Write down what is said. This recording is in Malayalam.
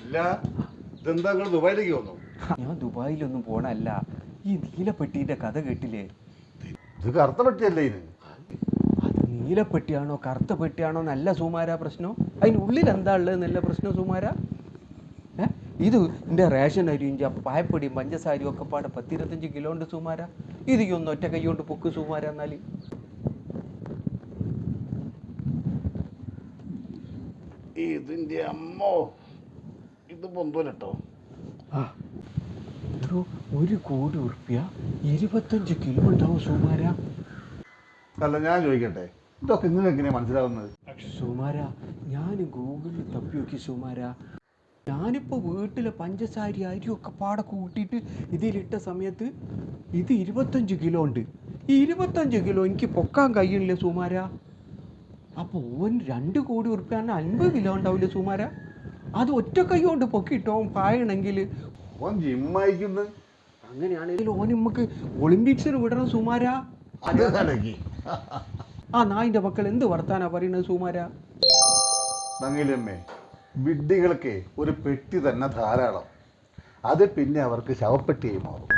അല്ല ഇതെന്താ നിങ്ങൾ ദുബായിലേക്ക് വന്നു? ഞാൻ ദുബായിലൊന്നും പോണല്ല. ഈ നീലപ്പെട്ടിന്റെ കഥ കേട്ടില്ലേ? ഇത് കറുത്ത പെട്ടിയല്ലേ ഇത്? അത് നീലപ്പെട്ടിയാണോ കറുത്ത പെട്ടിയാണോ നല്ല സുമാര പ്രശ്നം? അതിനുള്ളിൽ എന്താ ഉള്ളത് നല്ല പ്രശ്നം സുമാര? ഇത് എൻ്റെ റേഷൻ അരിയും പായപ്പൊടിയും പഞ്ചസാരയും ഒക്കെ പാടെ 10-25 കിലോ ഉണ്ട് സുമാര. ഇത് ഒന്ന് ഒറ്റ കൈ കൊണ്ട് പൊക്ക് സുമാര. എന്നാൽ ഇതിന്റെ അമ്മോ ഇത് പൊന്തോലട്ടോ. ഒരു 1 കോടി ഉറുപ്പ്യ 25 കിലോ ഉണ്ടാവും സുമാര. അല്ല ഞാൻ ചോദിക്കട്ടെ, ഇതൊക്കെ നിങ്ങൾക്ക് എങ്ങനെയാ മനസ്സിലാവുന്നത്? സുമാര ഞാൻ ഗൂഗിളിൽ തപ്പി നോക്കി സുമാര. ഞാനിപ്പോൾ വീട്ടിലെ പഞ്ചസാര അരിയൊക്കെ പാടെ കൂട്ടിയിട്ട് ഇതിലിട്ട സമയത്ത് ഇത് 25 കിലോ ഉണ്ട്. ഈ 25 കിലോ എനിക്ക് പൊക്കാൻ കഴിയില്ലേ സുമാര? അപ്പോൾ ഓൻ 2 കോടി ഉറുപ്പ്യ 50 കിലോ ഉണ്ടാവില്ലേ സുമാര? അത് ഒറ്റ കൈ കൊണ്ട് പൊക്കിട്ടോ പായണമെങ്കിൽ. ഓൻ ജിമ്മയക്കുന്നത്. അങ്ങനെയാണെങ്കിൽ ഓൻ നമുക്ക് ഒളിമ്പിക്സിന് വിടണം സുമാര. ആ നായിൻ്റെ മക്കൾ എന്ത് വർത്താനാ പറയുന്നത് സുമാര? തങ്ങിലമ്മേ, വിഡ്ഢികൾക്ക് ഒരു പെട്ടി തന്നെ ധാരാളം. അത് പിന്നെ അവർക്ക് ശവപ്പെട്ടിയായി മാറും.